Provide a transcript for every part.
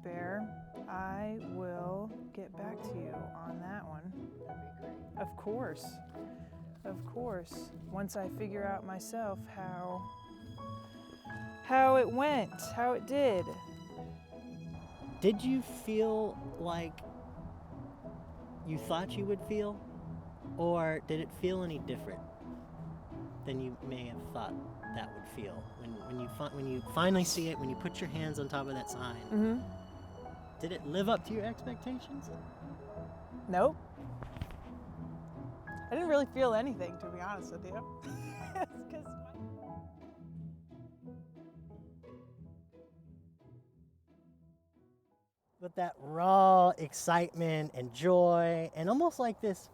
Bear. I will get back to you on that one. That'd be great. Of course. Of course. Once I figure out myself how it went, how it did. Did you feel like you thought you would feel? Or did it feel any different than you may have thought that would feel? When you finally see it, when you put your hands on top of that sign, Mm-hmm. did it live up to your expectations? Nope. I didn't really feel anything, to be honest with you. But that raw excitement and joy, and almost like this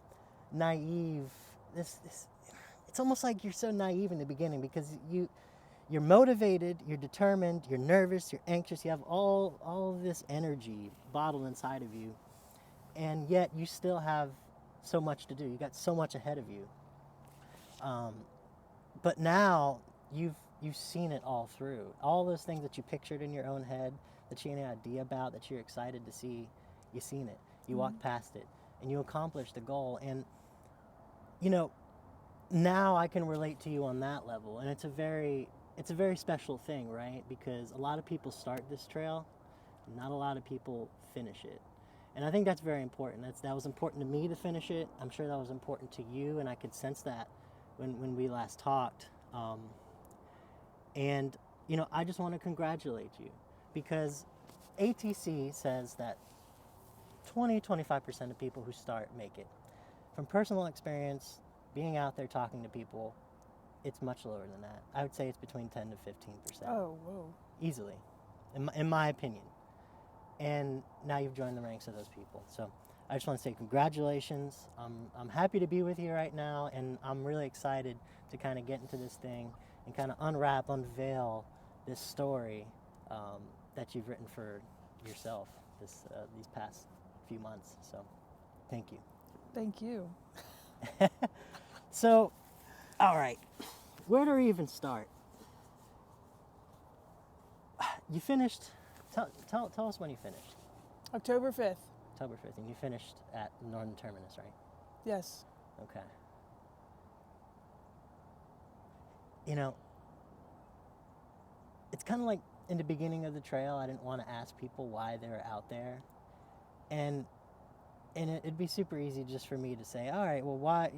naive, it's almost like you're so naive in the beginning because you're motivated, you're determined, you're nervous, you're anxious, you have all of this energy bottled inside of you, and yet you still have so much to do. You got so much ahead of you. But now you've seen it all through. All those things that you pictured in your own head, that you had an idea about, that you're excited to see, you've seen it. You walked past it, and you accomplished the goal. And, now I can relate to you on that level. And it's a very special thing, right? Because a lot of people start this trail, not a lot of people finish it. And I think that's very important. That was important to me to finish it. I'm sure that was important to you, and I could sense that when we last talked. And I just want to congratulate you, because ATC says that 20-25% of people who start make it. From personal experience, being out there talking to people, it's much lower than that. I would say it's between 10 to 15%. Oh, whoa. Easily, in my opinion. And now you've joined the ranks of those people. So I just want to say congratulations. I'm happy to be with you right now, and I'm really excited to kind of get into this thing and kind of unveil this story that you've written for yourself these past few months. So thank you. Thank you. So, all right, where do we even start? You finished, tell us when you finished. October 5th. October 5th, and you finished at Northern Terminus, right? Yes. Okay. It's kind of like in the beginning of the trail, I didn't want to ask people why they were out there. And it'd be super easy just for me to say, all right, well, why,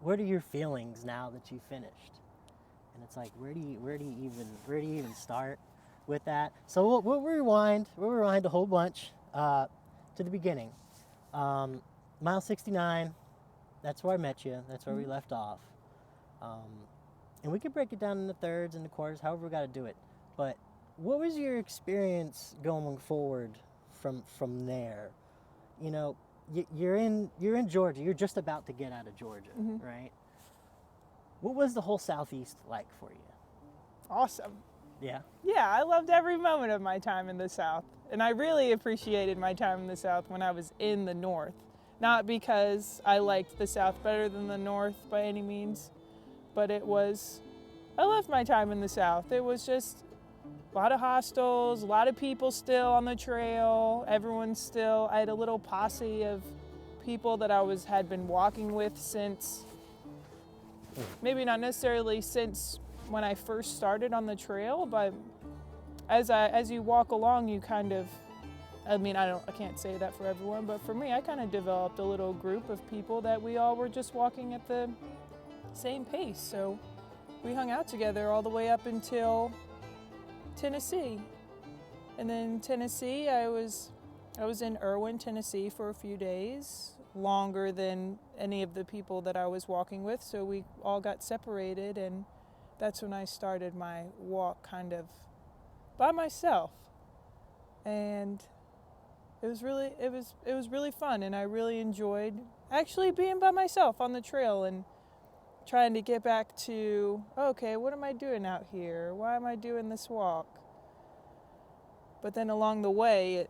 what are your feelings now that you finished? And it's like, where do you even start with that? So we'll rewind a whole bunch to the beginning. Mile 69, that's where I met you. That's where we left off. And we could break it down into thirds and the quarters, however we got to do it. But what was your experience going forward from there? You're in Georgia. You're just about to get out of Georgia, right? What was the whole Southeast like for you? Awesome. Yeah? Yeah, I loved every moment of my time in the South. And I really appreciated my time in the South when I was in the North. Not because I liked the South better than the North by any means, but I loved my time in the South. It was just a lot of hostels, a lot of people still on the trail. I had a little posse of people that I had been walking with since, maybe not necessarily since when I first started on the trail, but as you walk along, you kind of, I can't say that for everyone, but for me, I kind of developed a little group of people that we all were just walking at the same pace. So we hung out together all the way up until Tennessee. And then Tennessee, I was in Irwin, Tennessee for a few days, longer than any of the people that I was walking with. So we all got separated, and that's when I started my walk kind of by myself. And it was really fun, and I really enjoyed actually being by myself on the trail and trying to get back to, okay, what am I doing out here? Why am I doing this walk? But then along the way,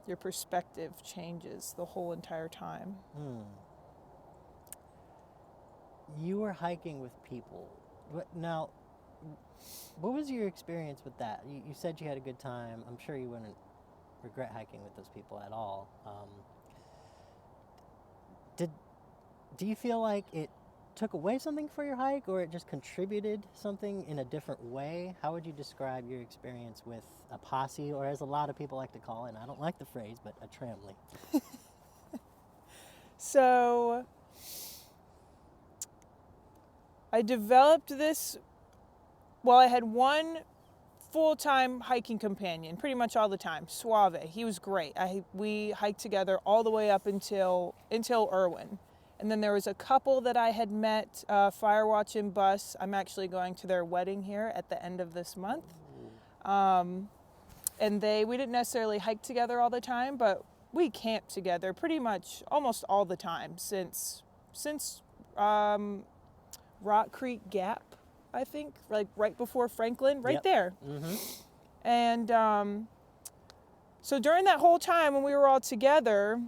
your perspective changes the whole entire time. You were hiking with people. Now, what was your experience with that? You said you had a good time. I'm sure you wouldn't regret hiking with those people at all. Did do you feel like it took away something for your hike, or it just contributed something in a different way? How would you describe your experience with a posse, or as a lot of people like to call it, and I don't like the phrase, but a tramley? So I developed this, well, I had one full-time hiking companion pretty much all the time, Suave. He was great. We hiked together all the way up until Irwin. And then there was a couple that I had met, Firewatch and Bus. I'm actually going to their wedding here at the end of this month. And we didn't necessarily hike together all the time, but we camped together pretty much almost all the time since Rock Creek Gap, I think, like right before Franklin, right there. Mm-hmm. And so during that whole time when we were all together,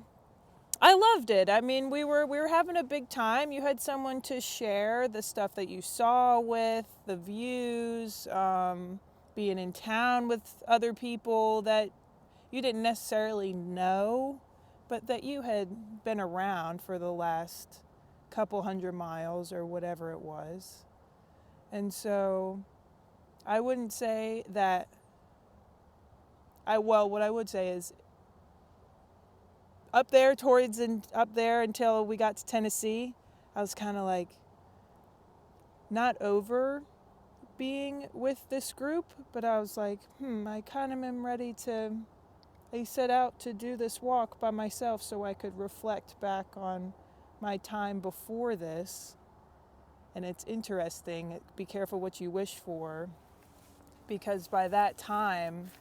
I loved it. I mean, we were having a big time. You had someone to share the stuff that you saw with, the views, being in town with other people that you didn't necessarily know, but that you had been around for the last couple 100 miles or whatever it was. And so I wouldn't say that what I would say is up there until we got to Tennessee, I was kind of like not over being with this group, but I was like, I kind of am ready to. I set out to do this walk by myself so I could reflect back on my time before this. And it's interesting, be careful what you wish for, because by that time,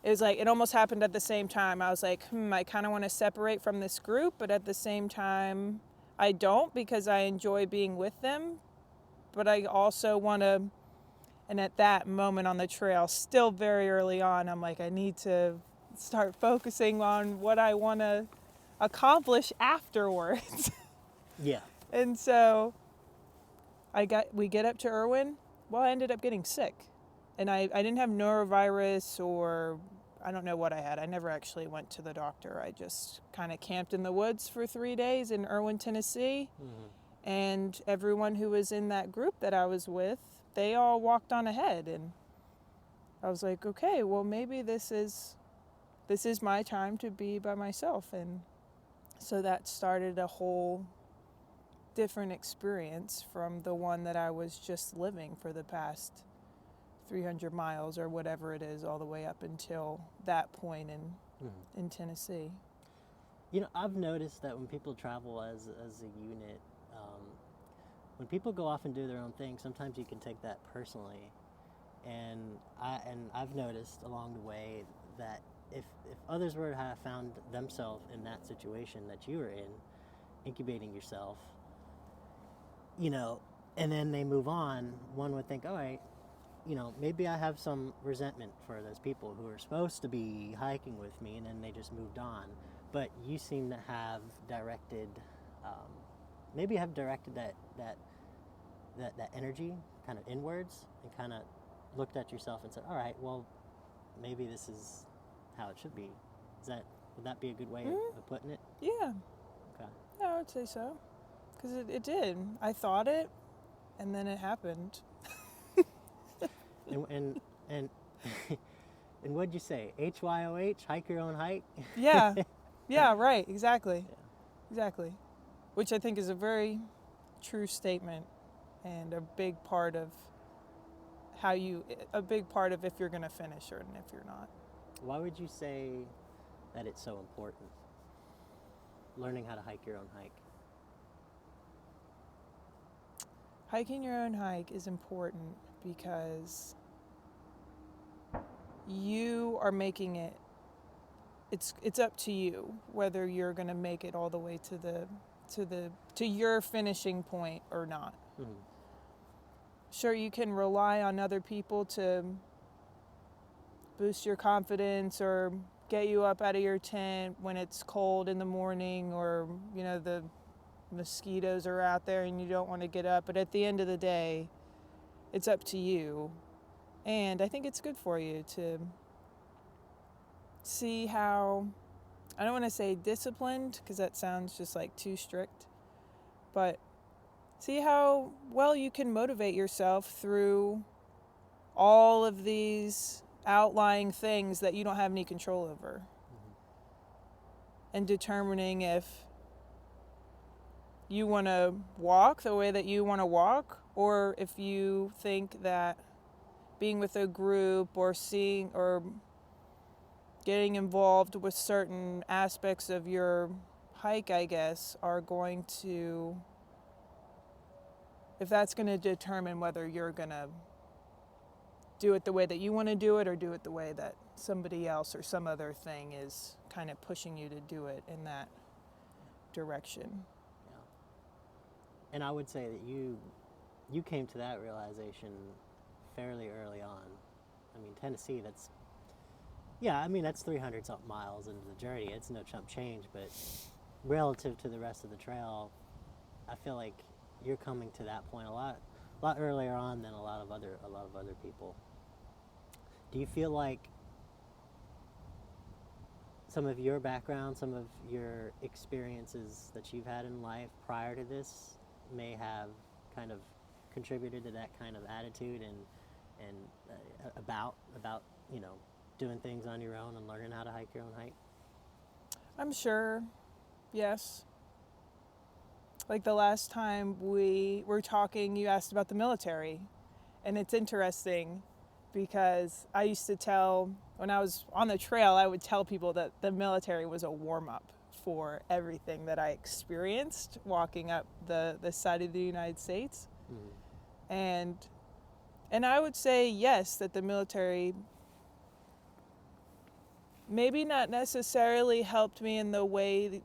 it was like, it almost happened at the same time. I was like, I kind of want to separate from this group, but at the same time, I don't, because I enjoy being with them. But I also want to, and at that moment on the trail, still very early on, I'm like, I need to start focusing on what I want to accomplish afterwards. Yeah. And so we get up to Irwin. Well, I ended up getting sick. And I didn't have norovirus, or I don't know what I had. I never actually went to the doctor. I just kind of camped in the woods for 3 days in Irwin, Tennessee. Mm-hmm. And everyone who was in that group that I was with, they all walked on ahead. And I was like, okay, well, maybe this is my time to be by myself. And so that started a whole different experience from the one that I was just living for the past 300 miles or whatever it is, all the way up until that point in Tennessee. You know, I've noticed that when people travel as a unit, when people go off and do their own thing, sometimes you can take that personally. And I've noticed along the way that if others were to have found themselves in that situation that you were in, incubating yourself, you know, and then they move on, one would think, all right, you know, maybe I have some resentment for those people who are supposed to be hiking with me, and then they just moved on. But you seem to have directed, that energy kind of inwards, and kind of looked at yourself and said, all right, well, maybe this is how it should be. Would that be a good way of putting it? Yeah. Okay. Yeah, I would say so. Because it did. I thought it, and then it happened. and and what'd you say? HYOH, hike your own hike? Yeah. Yeah, right. Exactly. Yeah. Exactly. Which I think is a very true statement, and a big part of if you're going to finish or if you're not. Why would you say that it's so important? Learning how to hike your own hike. Hiking your own hike is important because you are making it. It's up to you whether you're going to make it all the way to your finishing point or not. Mm-hmm. Sure, you can rely on other people to boost your confidence or get you up out of your tent when it's cold in the morning, or, you know, the mosquitoes are out there and you don't want to get up. But at the end of the day, it's up to you. And I think it's good for you to see how, I don't want to say disciplined because that sounds just like too strict, but see how well you can motivate yourself through all of these outlying things that you don't have any control over. And determining if you want to walk the way that you want to walk, or if you think that being with a group or seeing or getting involved with certain aspects of your hike, I guess, are going to, if that's going to determine whether you're going to do it the way that you want to do it or do it the way that somebody else or some other thing is kind of pushing you to do it in that direction. Yeah. And I would say that you came to that realization fairly early on. I mean, Tennessee, that's 300 something miles into the journey. It's no chump change, but relative to the rest of the trail, I feel like you're coming to that point a lot earlier on than a lot of other people. Do you feel like some of your background, some of your experiences that you've had in life prior to this may have kind of contributed to that kind of attitude and about doing things on your own and learning how to hike your own hike? I'm sure, yes. Like the last time we were talking, you asked about the military. And it's interesting because I used to tell, when I was on the trail, I would tell people that the military was a warm-up for everything that I experienced walking up the side of the United States. Mm-hmm. And I would say, yes, that the military maybe not necessarily helped me in the way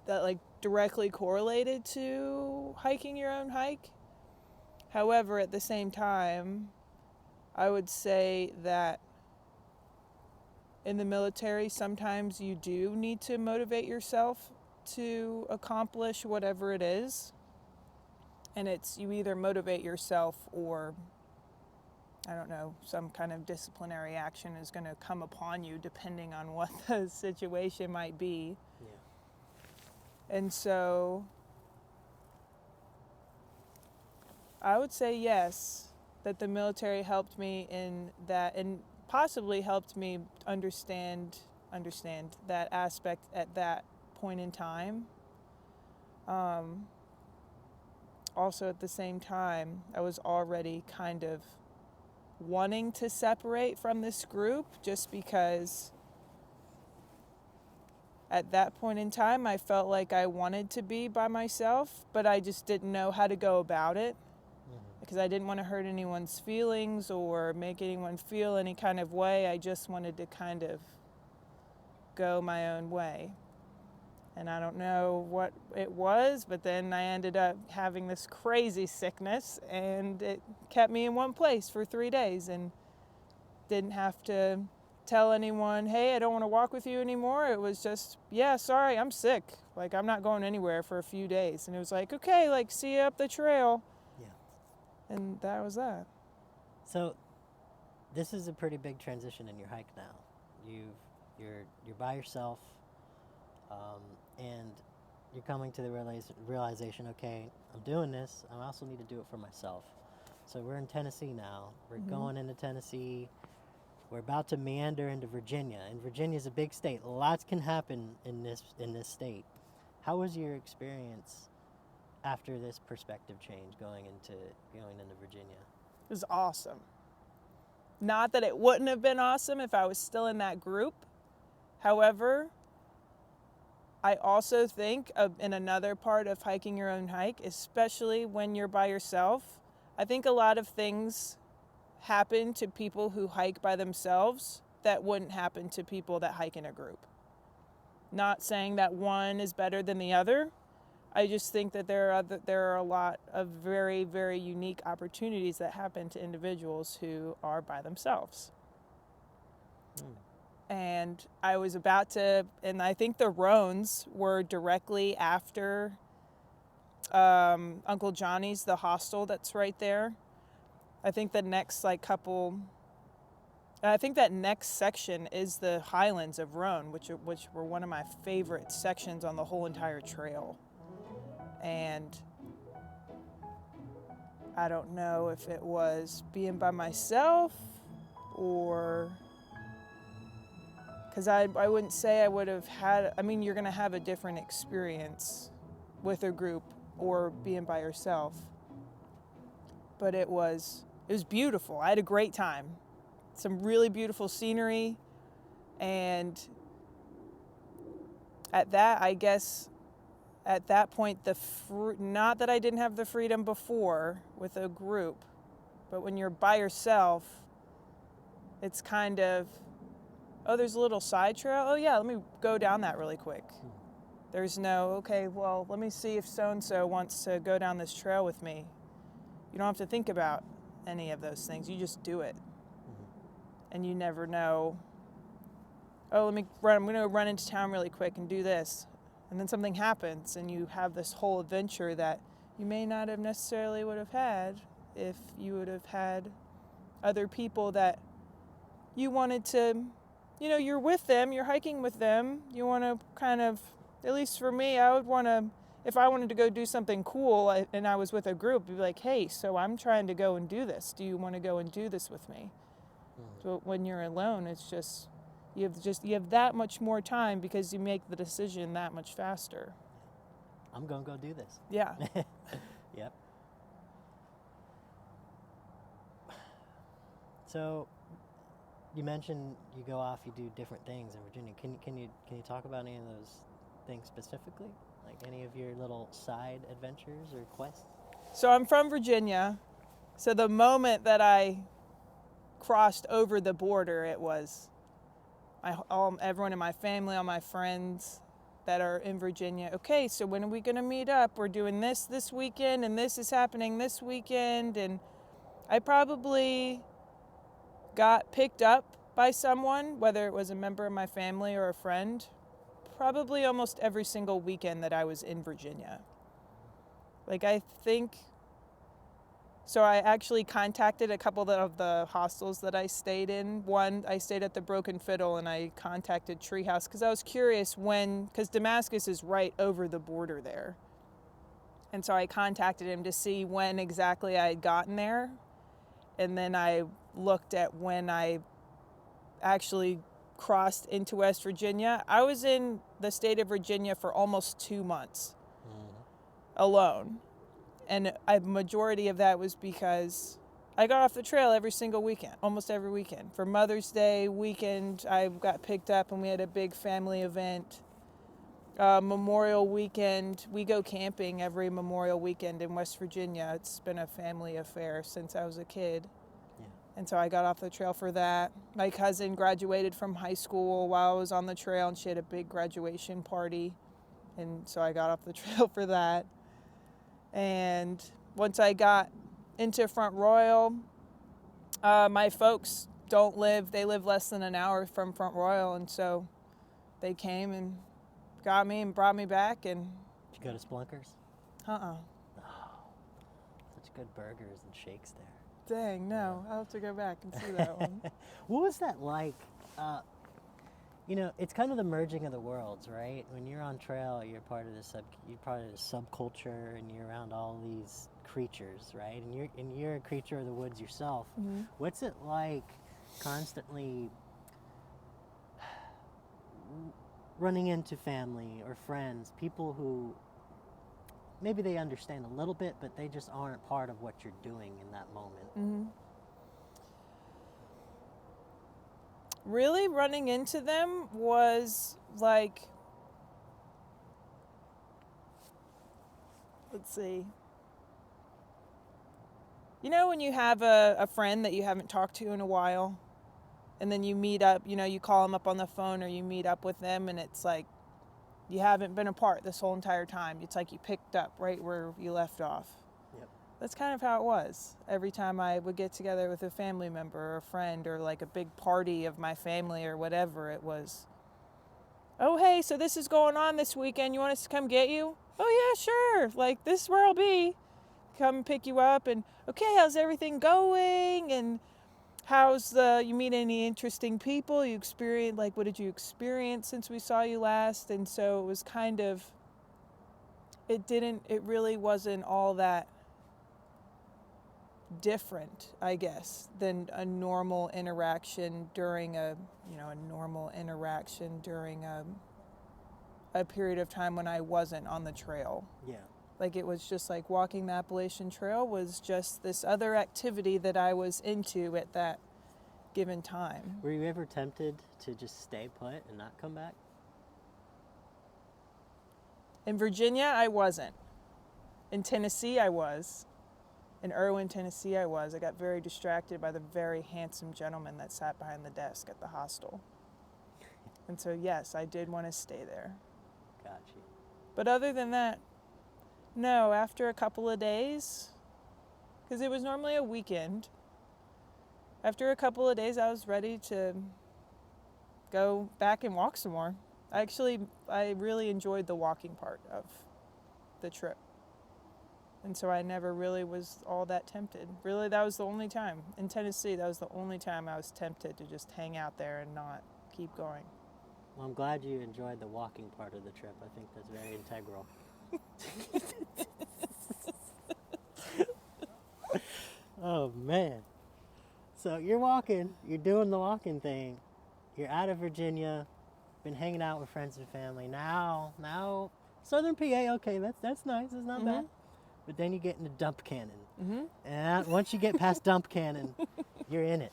that like directly correlated to hiking your own hike. However, at the same time, I would say that in the military, sometimes you do need to motivate yourself to accomplish whatever it is. And it's you either motivate yourself or, I don't know, some kind of disciplinary action is going to come upon you depending on what the situation might be. Yeah. And so I would say yes, that the military helped me in that, and possibly helped me understand that aspect at that point in time. Also at the same time, I was already kind of wanting to separate from this group just because at that point in time I felt like I wanted to be by myself, but I just didn't know how to go about it. Because I didn't want to hurt anyone's feelings or make anyone feel any kind of way. I just wanted to kind of go my own way. And I don't know what it was, but then I ended up having this crazy sickness, and it kept me in one place for 3 days and didn't have to tell anyone, hey, I don't want to walk with you anymore. It was just, yeah, sorry, I'm sick. Like, I'm not going anywhere for a few days. And it was like, okay, like, see you up the trail. And that was that. So, this is a pretty big transition in your hike now. You're by yourself, and you're coming to the realization. Okay, I'm doing this. I also need to do it for myself. So we're in Tennessee now. We're going into Tennessee. We're about to meander into Virginia, and Virginia's a big state. Lots can happen in this state. How was your experience after this perspective change going into Virginia? It was awesome. Not that it wouldn't have been awesome if I was still in that group. However, I also think in another part of hiking your own hike, especially when you're by yourself, I think a lot of things happen to people who hike by themselves that wouldn't happen to people that hike in a group. Not saying that one is better than the other. I just think that there are a lot of very, very unique opportunities that happen to individuals who are by themselves. And I was about to, and I think the Roans were directly after Uncle Johnny's, the hostel that's right there. I think the next couple And I think that next section is the Highlands of Roan, which were one of my favorite sections on the whole entire trail. And I don't know if it was being by myself or... Because I wouldn't say I would have had... I mean, you're going to have a different experience with a group or being by yourself. But it was beautiful. I had a great time. Some really beautiful scenery. And at that, I guess, at that point, not that I didn't have the freedom before with a group, but when you're by yourself, it's kind of, oh, there's a little side trail. Oh, yeah, let me go down that really quick. There's no, okay, well, let me see if so-and-so wants to go down this trail with me. You don't have to think about any of those things. You just do it. And you never know, oh, I'm going to run into town really quick and do this. And then something happens and you have this whole adventure that you may not have necessarily would have had if you would have had other people that you wanted to, you're with them, you're hiking with them. You want to kind of, at least for me, I would want to, if I wanted to go do something cool and I was with a group, I'd be like, hey, so I'm trying to go and do this. Do you want to go and do this with me? So when you're alone, it's just, you have that much more time because you make the decision that much faster. I'm going to go do this. Yeah. Yep. So you mentioned you go off, you do different things in Virginia. Can you talk about any of those things specifically? Like any of your little side adventures or quests? So I'm from Virginia. So the moment that I crossed over the border, it was everyone in my family, all my friends that are in Virginia. Okay, so when are we going to meet up? We're doing this weekend, and this is happening this weekend. And I probably got picked up by someone, whether it was a member of my family or a friend, probably almost every single weekend that I was in Virginia. Like, I think... So I actually contacted a couple of the hostels that I stayed in. One, I stayed at the Broken Fiddle, and I contacted Treehouse because I was curious because Damascus is right over the border there. And so I contacted him to see when exactly I had gotten there. And then I looked at when I actually crossed into West Virginia. I was in the state of Virginia for almost 2 months alone. And a majority of that was because I got off the trail every single weekend, almost every weekend. For Mother's Day weekend, I got picked up and we had a big family event. Memorial weekend, we go camping every Memorial weekend in West Virginia. It's been a family affair since I was a kid. Yeah. And so I got off the trail for that. My cousin graduated from high school while I was on the trail, and she had a big graduation party. And so I got off the trail for that. And once I got into Front Royal, my folks they live less than an hour from Front Royal, and so they came and got me and brought me back. And did you go to Splunkers? Oh, such good burgers and shakes there. Dang, no, I'll have to go back and see that one. What was that like? It's kind of the merging of the worlds, right? When you're on trail, you're part of the subculture, and you're around all these creatures, right? And you're a creature of the woods yourself. Mm-hmm. What's it like constantly running into family or friends, people who maybe they understand a little bit, but they just aren't part of what you're doing in that moment? Mm-hmm. Really running into them was like, let's see. When you have a friend that you haven't talked to in a while, and then you meet up, you call them up on the phone or you meet up with them, and it's like you haven't been apart this whole entire time. It's like you picked up right where you left off. Yep. That's kind of how it was. Every time I would get together with a family member or a friend or like a big party of my family or whatever, it was, oh, hey, so this is going on this weekend. You want us to come get you? Oh, yeah, sure. Like, this is where I'll be. Come pick you up and, okay, how's everything going? And you meet any interesting people? You experience, like, what did you experience since we saw you last? And so it was kind of, it really wasn't all that different, I guess, than a normal interaction during a period of time when I wasn't on the trail. Yeah. Like, it was just like walking the Appalachian Trail was just this other activity that I was into at that given time. Were you ever tempted to just stay put and not come back? In Virginia, I wasn't. In Tennessee, I was. In Irwin, Tennessee, I was. I got very distracted by the very handsome gentleman that sat behind the desk at the hostel. And so, yes, I did want to stay there. Got you. But other than that, no, after a couple of days, because it was normally a weekend, after a couple of days, I was ready to go back and walk some more. I really enjoyed the walking part of the trip. And so I never really was all that tempted. Really, that was the only time. In Tennessee, that was the only time I was tempted to just hang out there and not keep going. Well, I'm glad you enjoyed the walking part of the trip. I think that's very integral. Oh, man. So you're doing the walking thing. You're out of Virginia, been hanging out with friends and family. Now, Southern PA, okay, that's nice. It's not bad. But then you get into Dump Cannon. Mm-hmm. And once you get past Dump Cannon, you're in it.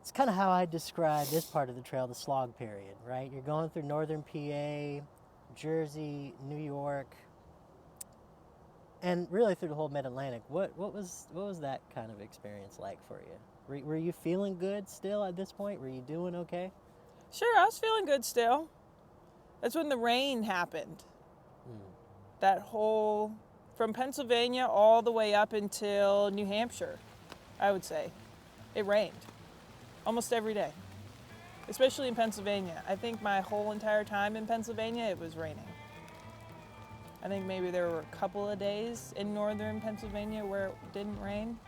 It's kind of how I describe this part of the trail, the slog period, right? You're going through northern PA, Jersey, New York, and really through the whole Mid-Atlantic. What was that kind of experience like for you? Were you feeling good still at this point? Were you doing okay? Sure, I was feeling good still. That's when the rain happened. That whole, from Pennsylvania all the way up until New Hampshire, I would say, it rained almost every day, especially in Pennsylvania. I think my whole entire time in Pennsylvania, it was raining. I think maybe there were a couple of days in northern Pennsylvania where it didn't rain.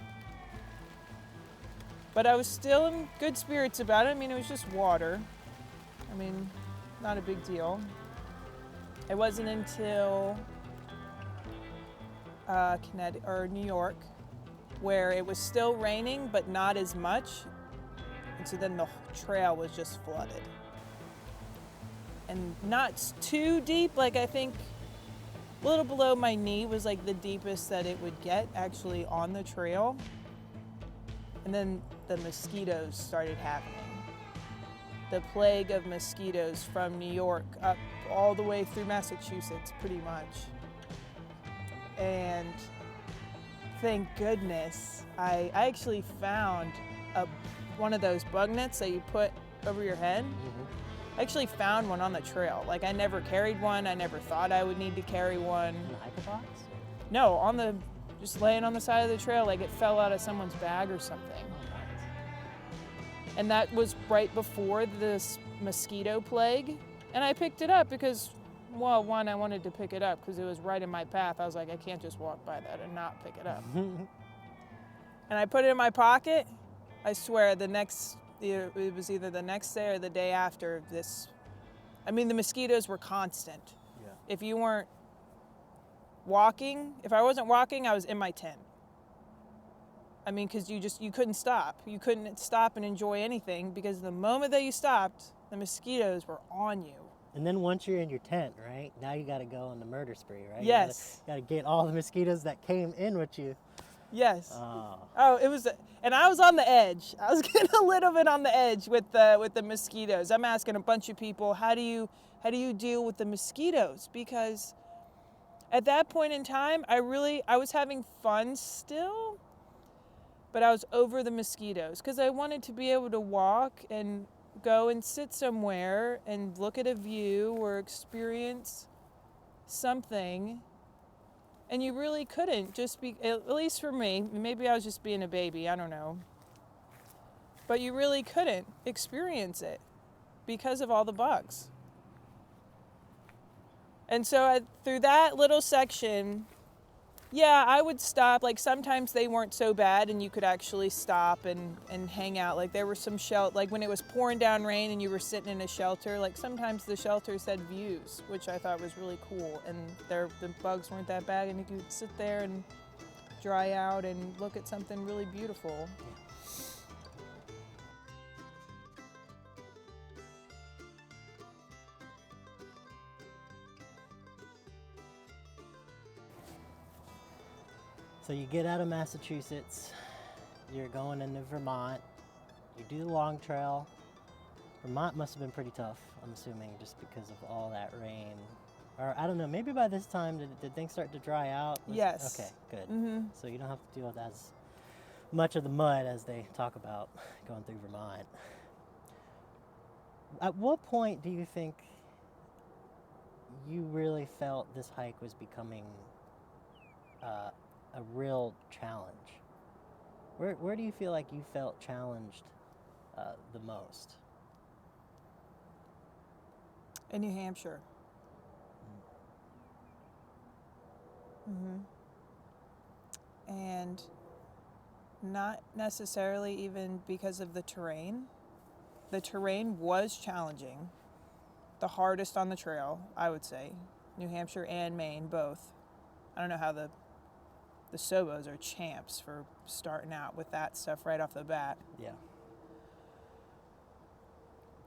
But I was still in good spirits about it. I mean, it was just water. I mean, not a big deal. It wasn't until Connecticut or New York where it was still raining, but not as much. And so then the trail was just flooded. And not too deep, like I think a little below my knee was like the deepest that it would get actually on the trail. And then the mosquitoes started happening. The plague of mosquitoes from New York up all the way through Massachusetts, pretty much. And thank goodness, I actually found one of those bug nets that you put over your head. Mm-hmm. I actually found one on the trail. Like, I never carried one. I never thought I would need to carry one. In the hiker box? No, just laying on the side of the trail, like it fell out of someone's bag or something. Oh, nice. And that was right before this mosquito plague. And I picked it up because, well, one, I wanted to pick it up because it was right in my path. I was like, I can't just walk by that and not pick it up. And I put it in my pocket. I swear it was either the next day or the day after this. I mean, the mosquitoes were constant. Yeah. If you weren't walking, if I wasn't walking, I was in my tent. I mean, because you couldn't stop. You couldn't stop and enjoy anything because the moment that you stopped, the mosquitoes were on you. And then once you're in your tent, right, now you got to go on the murder spree, right? Yes. You got to get all the mosquitoes that came in with you. Yes. Oh, it was, and I was on the edge. I was getting a little bit on the edge with the mosquitoes. I'm asking a bunch of people, how do you deal with the mosquitoes? Because at that point in time, I was having fun still, but I was over the mosquitoes because I wanted to be able to walk and go and sit somewhere and look at a view or experience something. And you really couldn't at least for me, maybe I was just being a baby, I don't know. But you really couldn't experience it because of all the bugs. And so through that little section, Yeah, I would stop. Like sometimes they weren't so bad and you could actually stop and hang out. Like there were some like when it was pouring down rain and you were sitting in a shelter, like sometimes the shelters had views, which I thought was really cool. And the bugs weren't that bad and you could sit there and dry out and look at something really beautiful. So you get out of Massachusetts, you're going into Vermont, you do the long trail. Vermont must have been pretty tough, I'm assuming, just because of all that rain. Or I don't know, maybe by this time, did things start to dry out? Yes. Okay, good. Mm-hmm. So you don't have to deal with as much of the mud as they talk about going through Vermont. At what point do you think you really felt this hike was becoming a real challenge? Where do you feel like you felt challenged the most? In New Hampshire. Mm-hmm. And not necessarily even because of the terrain. The terrain was challenging. The hardest on the trail, I would say. New Hampshire and Maine, both. I don't know how the Sobos are champs for starting out with that stuff right off the bat. Yeah.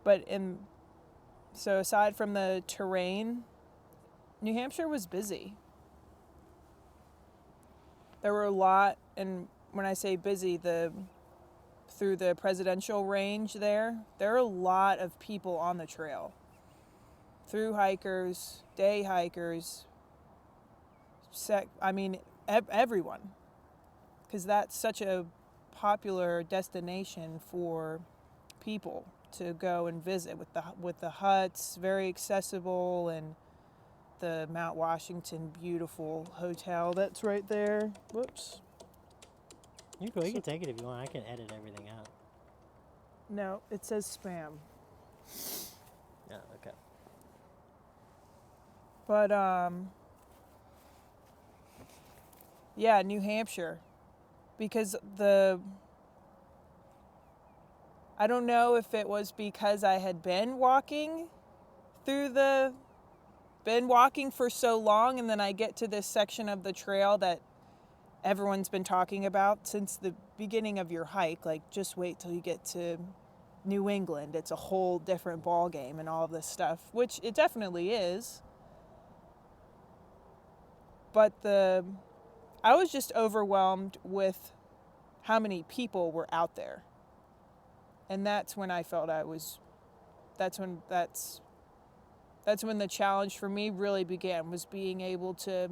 But so aside from the terrain, New Hampshire was busy. There were a lot, and when I say busy, through the presidential range there are a lot of people on the trail. Through hikers, day hikers, everyone. Because that's such a popular destination for people to go and visit with the huts, very accessible, and the Mount Washington beautiful hotel that's right there. Whoops. You can take it if you want. I can edit everything out. No, it says spam. Yeah, okay. But yeah, New Hampshire, because I don't know if it was because I had been walking for so long, and then I get to this section of the trail that everyone's been talking about since the beginning of your hike. Like, just wait till you get to New England. It's a whole different ball game and all this stuff, which it definitely is. But I was just overwhelmed with how many people were out there. And that's when I felt that's when the challenge for me really began, was being able to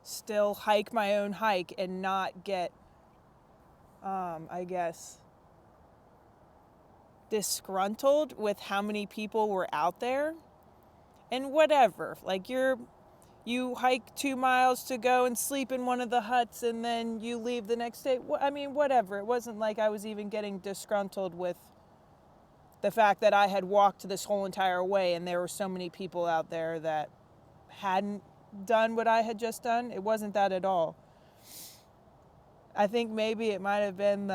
still hike my own hike and not get, I guess, disgruntled with how many people were out there. And whatever, like you hike 2 miles to go and sleep in one of the huts and then you leave the next day. I mean, whatever. It wasn't like I was even getting disgruntled with the fact that I had walked this whole entire way and there were so many people out there that hadn't done what I had just done. It wasn't that at all. I think maybe it might have been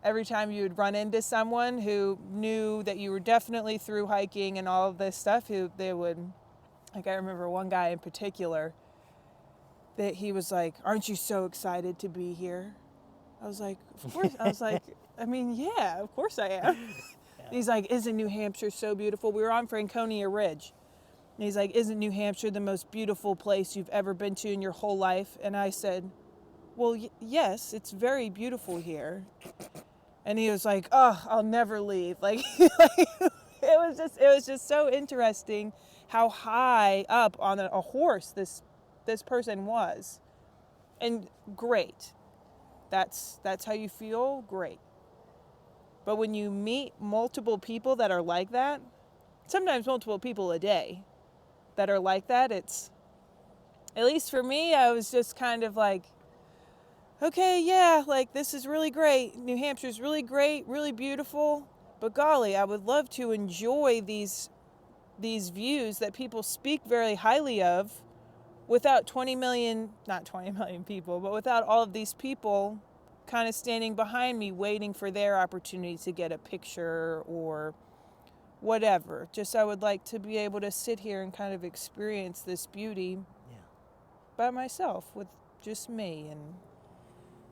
every time you would run into someone who knew that you were definitely through hiking and all of this stuff, they would... Like, I remember one guy in particular that he was like, "Aren't you so excited to be here?" I was like, "Of course." I was like, "I mean, yeah, of course I am." Yeah. He's like, "Isn't New Hampshire so beautiful?" We were on Franconia Ridge. And he's like, "Isn't New Hampshire the most beautiful place you've ever been to in your whole life?" And I said, "Well, yes, it's very beautiful here." And he was like, "Oh, I'll never leave." Like, it was just so interesting how high up on a horse this person was. And great. That's how you feel, great. But when you meet multiple people that are like that, sometimes multiple people a day that are like that, it's, at least for me, I was just kind of like, okay, yeah, like this is really great. New Hampshire's really great, really beautiful. But golly, I would love to enjoy these views that people speak very highly of without not 20 million people, but without all of these people kind of standing behind me waiting for their opportunity to get a picture or whatever. Just I would like to be able to sit here and kind of experience this beauty by myself with just me and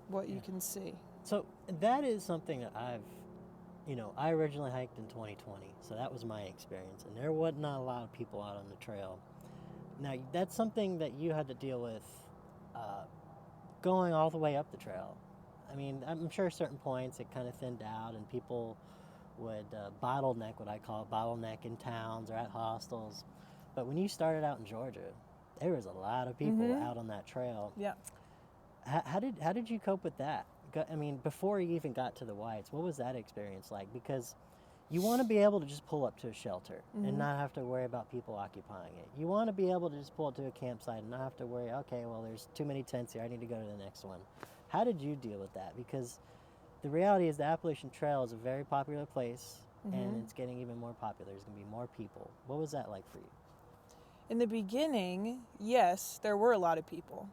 what you can see. So that is something that I originally hiked in 2020, so that was my experience, and there was not a lot of people out on the trail. Now, that's something that you had to deal with going all the way up the trail. I mean, I'm sure at certain points it kind of thinned out, and people would bottleneck, what I call bottleneck in towns or at hostels. But when you started out in Georgia, there was a lot of people out on that trail. Yeah. How did you cope with that? I mean, before you even got to the Whites, what was that experience like? Because you want to be able to just pull up to a shelter and not have to worry about people occupying it. You want to be able to just pull up to a campsite and not have to worry, okay, well, there's too many tents here, I need to go to the next one. How did you deal with that? Because the reality is the Appalachian Trail is a very popular place, and it's getting even more popular. There's going to be more people. What was that like for you? In the beginning, yes, there were a lot of people.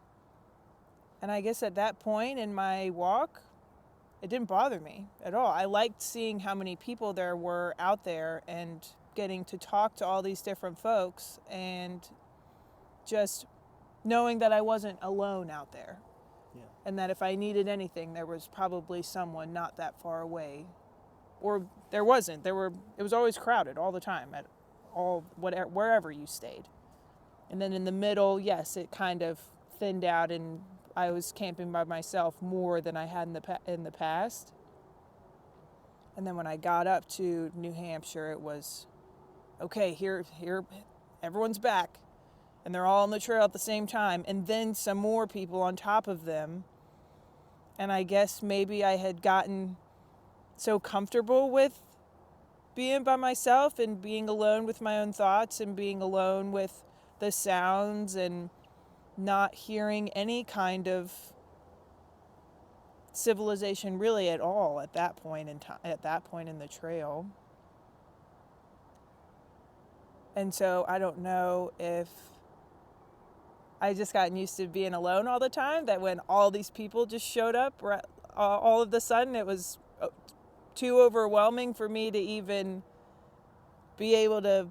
And I guess at that point in my walk, it didn't bother me at all. I liked seeing how many people there were out there and getting to talk to all these different folks and just knowing that I wasn't alone out there. Yeah. And that if I needed anything, there was probably someone not that far away. Or there wasn't. It was always crowded all the time at wherever you stayed. And then in the middle, yes, it kind of thinned out and I was camping by myself more than I had in the past. And then when I got up to New Hampshire, it was, okay, here, everyone's back. And they're all on the trail at the same time. And then some more people on top of them. And I guess maybe I had gotten so comfortable with being by myself and being alone with my own thoughts and being alone with the sounds and not hearing any kind of civilization really at all at that point in the trail. And so I don't know if I just gotten used to being alone all the time, that when all these people just showed up all of a sudden it was too overwhelming for me to even be able to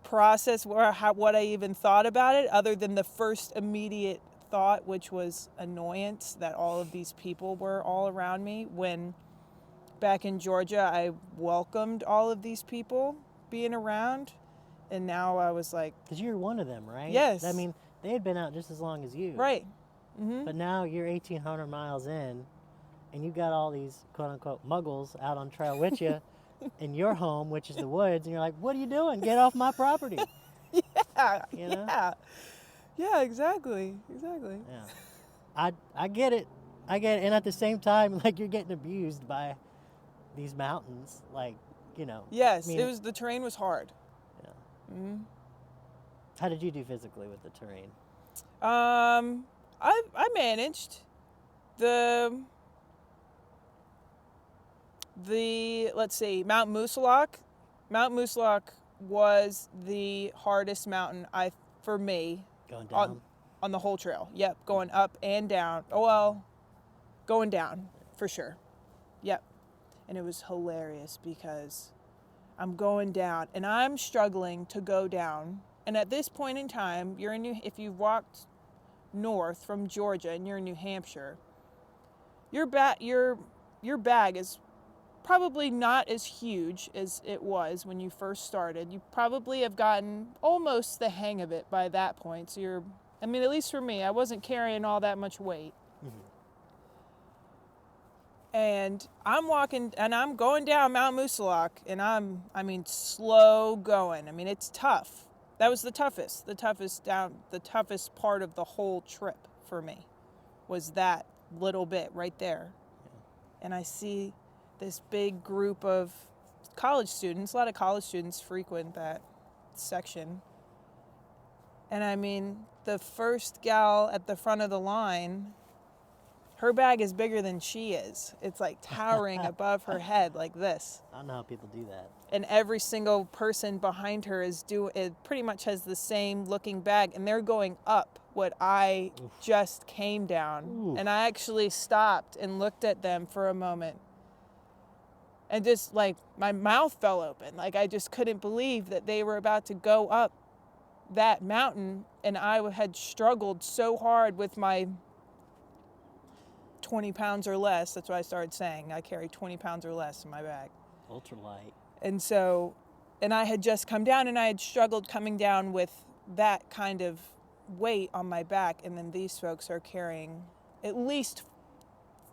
process what I even thought about it, other than the first immediate thought, which was annoyance that all of these people were all around me. When back in Georgia, I welcomed all of these people being around, and now I was like... Because you're one of them, right? Yes. I mean, they had been out just as long as you. Right. But now you're 1,800 miles in, and you got all these quote-unquote muggles out on trail with you in your home, which is the woods, and you're like, what are you doing? Get off my property. Yeah. You know? Yeah, exactly. Yeah. I get it. And at the same time, like, you're getting abused by these mountains, like, you know. Yes, I mean, the terrain was hard. Yeah. How did you do physically with the terrain? I managed. Let's see, Mount Moosilauke. Mount Moosilauke was the hardest mountain for me. Going down? On the whole trail. Yep, going up and down. Oh, well, going down for sure. Yep. And it was hilarious because I'm going down and I'm struggling to go down. And at this point in time, if you've walked north from Georgia and you're in New Hampshire, your bag is probably not as huge as it was when you first started. You probably have gotten almost the hang of it by that point. So at least for me, I wasn't carrying all that much weight. And I'm walking and I'm going down Mount Moosilauke, and I'm slow going. It's tough. That was the toughest part of the whole trip for me was that little bit right there. And I see this big group of college students. A lot of college students frequent that section. And the first gal at the front of the line Her bag is bigger than she is. It's like towering above her head like this. I don't know how people do that. And every single person behind her it pretty much has the same looking bag, and they're going up what I just came down. Oof. And I actually stopped and looked at them for a moment. And just like my mouth fell open. Like I just couldn't believe that they were about to go up that mountain, and I had struggled so hard with my 20 pounds or less. That's what I started saying. I carry 20 pounds or less in my bag. Ultralight. And I had just come down, and I had struggled coming down with that kind of weight on my back. And then these folks are carrying at least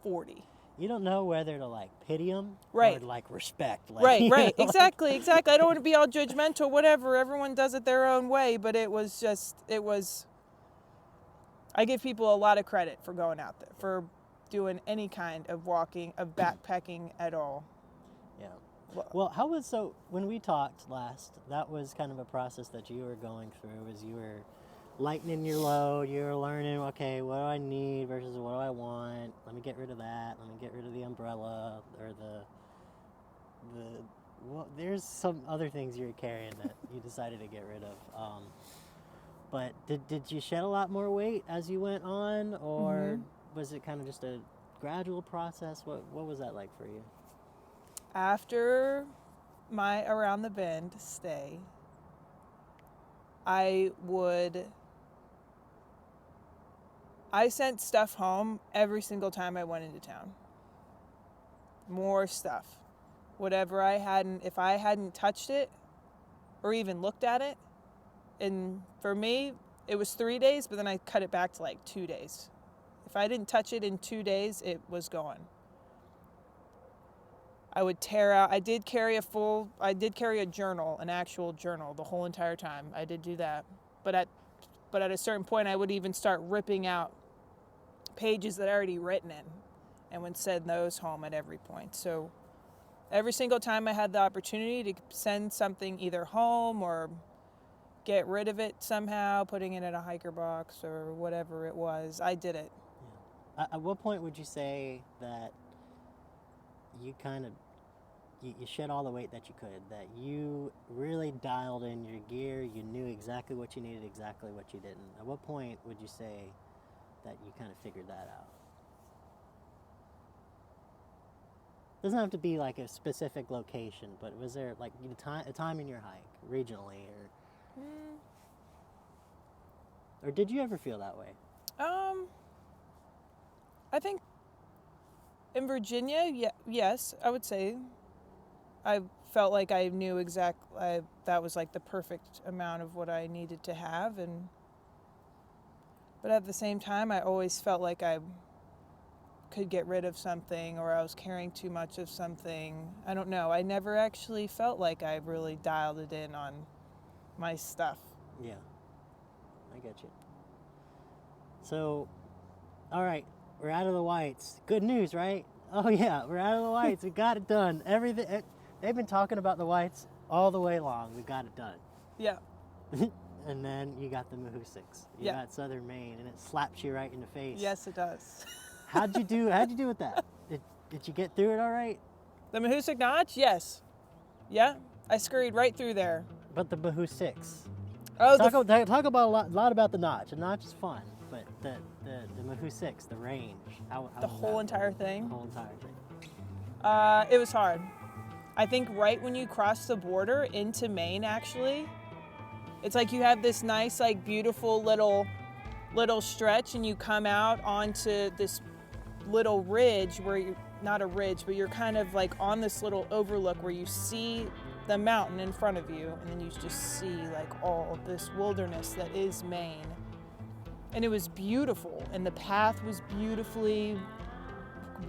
40. You don't know whether to like pity them Right. or like respect. Like, Right. Exactly. I don't want to be all judgmental, whatever. Everyone does it their own way, but I give people a lot of credit for going out there, for doing any kind of walking, of backpacking at all. Yeah. Well, when we talked last, that was kind of a process that you were going through as you were lightening your load. You were learning, okay, what do I need versus what do I want? Let me get rid of that. Let me get rid of the umbrella or there's some other things you were carrying that you decided to get rid of. But did you shed a lot more weight as you went on, or was it kind of just a gradual process? What was that like for you? After my Around the Bend stay, I sent stuff home every single time I went into town. More stuff. Whatever if I hadn't touched it or even looked at it, and for me, it was 3 days, but then I cut it back to like 2 days. If I didn't touch it in 2 days, it was gone. I would tear out. I did carry a journal, an actual journal, the whole entire time. I did do that. But at a certain point, I would even start ripping out pages that I already written in and would send those home at every point. So every single time I had the opportunity to send something either home or get rid of it somehow, putting it in a hiker box or whatever it was, I did it. Yeah. At what point would you say that you kind of you shed all the weight that you could, that you really dialed in your gear, you knew exactly what you needed, exactly what you didn't? At what point would you say that you kind of figured that out? Doesn't have to be like a specific location, but was there like a time in your hike, regionally, or did you ever feel that way? I think in Virginia, yes, I would say I felt like I knew exactly that was like the perfect amount of what I needed to have, but at the same time, I always felt like I could get rid of something, or I was carrying too much of something. I don't know. I never actually felt like I really dialed it in on my stuff. Yeah, I get you. So, all right, we're out of the whites. Good news, right? Oh yeah, we're out of the whites. We got it done. Everything. They've been talking about the whites all the way long. We got it done. Yeah. And then you got the Mahou 6. You got Southern Maine, and it slaps you right in the face. Yes, it does. How'd you do with that? Did you get through it all right? The Mahou 6 notch? Yes. Yeah, I scurried right through there. But the Mahou 6. Oh, talk about a lot about the notch. The notch is fun, but the Mahou 6, the range. How the whole entire thing. The whole entire thing. It was hard. I think right when you cross the border into Maine, actually, it's like you have this nice, like, beautiful little stretch, and you come out onto this little ridge where you're not a ridge, but you're kind of like on this little overlook where you see the mountain in front of you, and then you just see like all this wilderness that is Maine. And it was beautiful, and the path was beautifully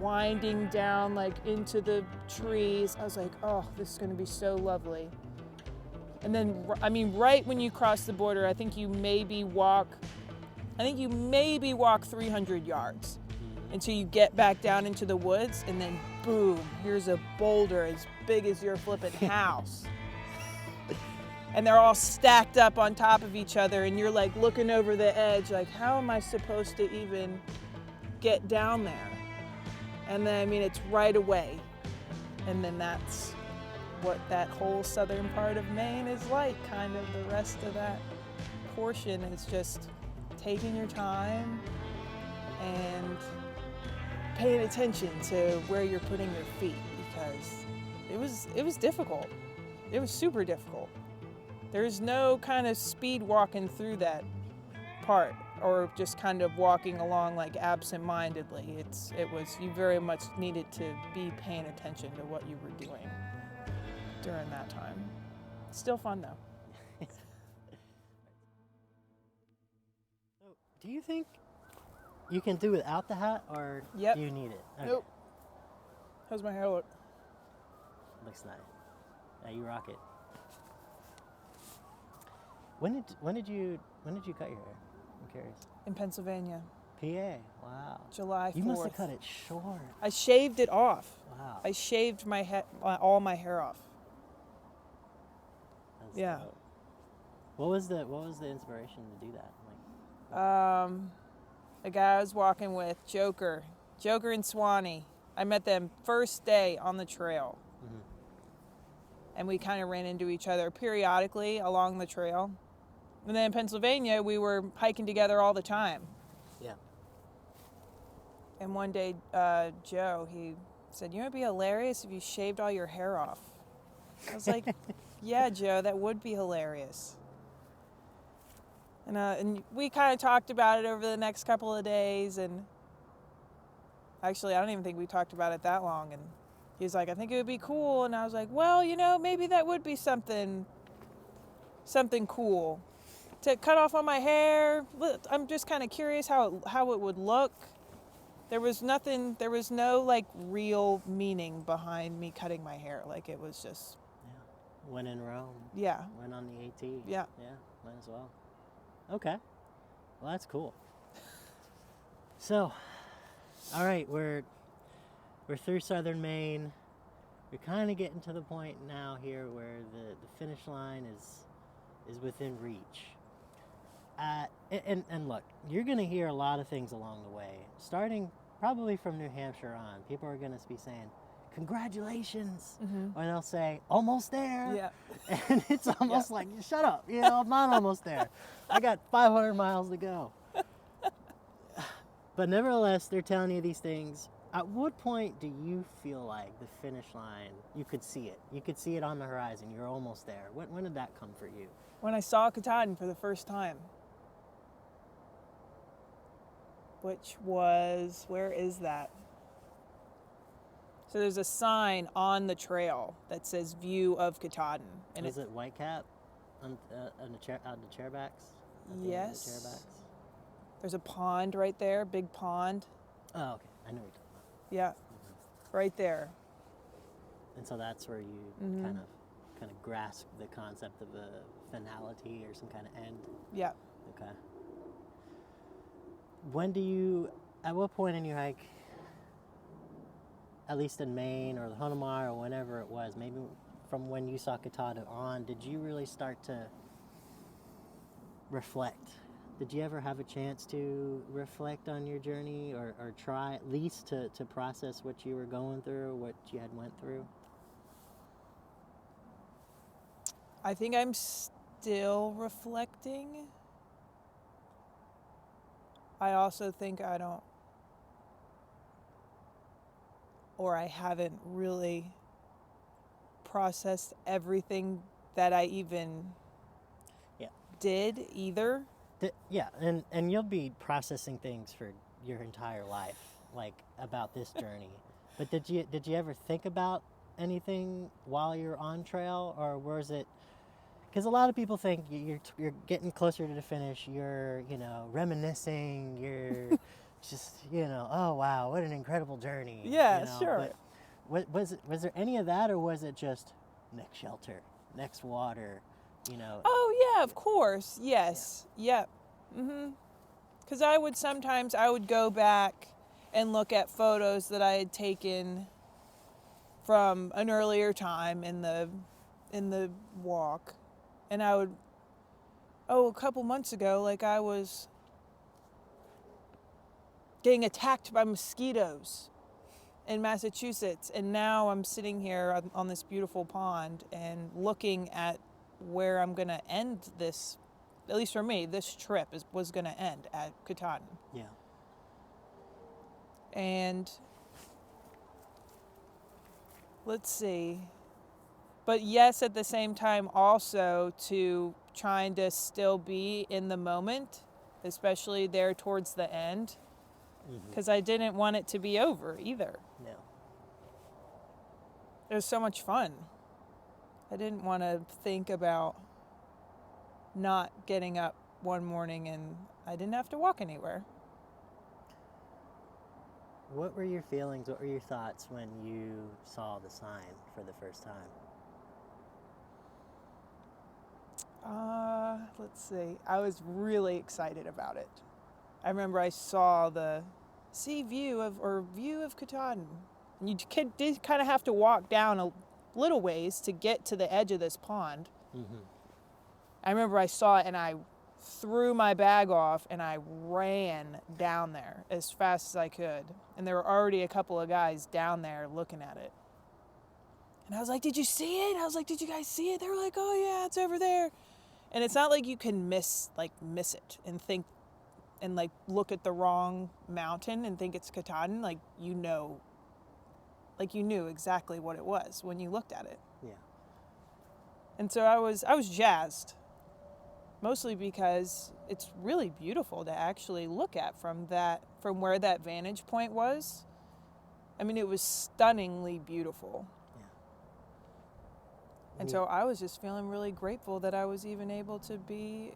winding down like into the trees. I was like, oh, this is going to be so lovely. And then, I mean, right when you cross the border, I think you maybe walk 300 yards until you get back down into the woods, and then boom, here's a boulder as big as your flippin' house. And they're all stacked up on top of each other, and you're like looking over the edge like, how am I supposed to even get down there. And then, I mean, it's right away. And then that's what that whole southern part of Maine is like. Kind of the rest of that portion is just taking your time and paying attention to where you're putting your feet, because it was difficult. It was super difficult. There's no kind of speed walking through that part, or just kind of walking along like absent-mindedly. You very much needed to be paying attention to what you were doing during that time. Still fun though. So, do you think you can do without the hat, or Yep. do you need it? Okay. Nope. How's my hair look? Looks nice. Yeah, you rock it. When did you cut your hair? I'm curious. In Pennsylvania, PA. Wow. July 4th. You must have cut it short. I shaved it off. Wow. I shaved all my hair off. That's Yeah. dope. What was the inspiration to do that? The guy I was walking with, Joker and Swanee. I met them first day on the trail. Mm-hmm. And we kind of ran into each other periodically along the trail. And then in Pennsylvania, we were hiking together all the time. Yeah. And one day, Joe, he said, "You know, it'd be hilarious if you shaved all your hair off." I was like, "Yeah, Joe, that would be hilarious." And we kind of talked about it over the next couple of days. And actually, I don't even think we talked about it that long. And he was like, "I think it would be cool." And I was like, "Well, you know, maybe that would be something cool to cut off on my hair. I'm just kind of curious how it would look." There was no like real meaning behind me cutting my hair. Like, it was just, Yeah. When in Rome. yeah. Went on the AT. Yeah. Yeah. Might as well. Okay. Well, that's cool. So, all right, we're through southern Maine. We're kind of getting to the point now here where the finish line is within reach. And look, you're going to hear a lot of things along the way, starting probably from New Hampshire on. People are going to be saying, "Congratulations," or they'll say, "Almost there." Yeah. And it's almost like, shut up, you know, I'm not almost there. I got 500 miles to go. But nevertheless, they're telling you these things. At what point do you feel like the finish line, you could see it? You could see it on the horizon. You're almost there. When did that come for you? When I saw Katahdin for the first time, which was, where is that? So there's a sign on the trail that says "View of Katahdin." And Is it Whitecap on the chair, out the chairbacks? At the end of the Yes. chairbacks? There's a pond right there, big pond. Oh, okay. I know what you're talking about. Yeah, right there. And so that's where you kind of grasp the concept of a finality or some kind of end. Yeah. Okay. At what point in your hike, at least in Maine or the Hanomar or whenever it was, maybe from when you saw Katahdin on, did you really start to reflect? Did you ever have a chance to reflect on your journey, or try at least to process what you were going through, what you had went through? I think I'm still reflecting. I also think I haven't really processed everything that I even did either. Yeah, and you'll be processing things for your entire life, like about this journey. But did you ever think about anything while you're on trail, or was it? Because a lot of people think you're getting closer to the finish. You're reminiscing. You're just oh wow, what an incredible journey. Yeah, sure. But was there any of that, or was it just next shelter, next water? Oh yeah, of course. Yes. Yeah. Because I would go back and look at photos that I had taken from an earlier time in the walk, and I would, a couple months ago, like I was getting attacked by mosquitoes in Massachusetts. And now I'm sitting here on this beautiful pond and looking at where I'm going to end this, at least for me, this trip was going to end at Katahdin. Yeah. And let's see. But yes, at the same time, also to trying to still be in the moment, especially there towards the end, because I didn't want it to be over either. Yeah. It was so much fun. I didn't want to think about not getting up one morning and I didn't have to walk anywhere. What were your feelings, what were your thoughts when you saw the sign for the first time? Let's see. I was really excited about it. I remember I saw the view of Katahdin. And you did kind of have to walk down a little ways to get to the edge of this pond. Mm-hmm. I remember I saw it and I threw my bag off and I ran down there as fast as I could. And there were already a couple of guys down there looking at it. And I was like, did you see it? I was like, did you guys see it? They were like, oh yeah, it's over there. And it's not like you can miss it and think and like look at the wrong mountain and think it's Katahdin. Like you knew exactly what it was when you looked at it. Yeah. And so I was jazzed. Mostly because it's really beautiful to actually look at from where that vantage point was. I mean, it was stunningly beautiful. Yeah. And so I was just feeling really grateful that I was even able to be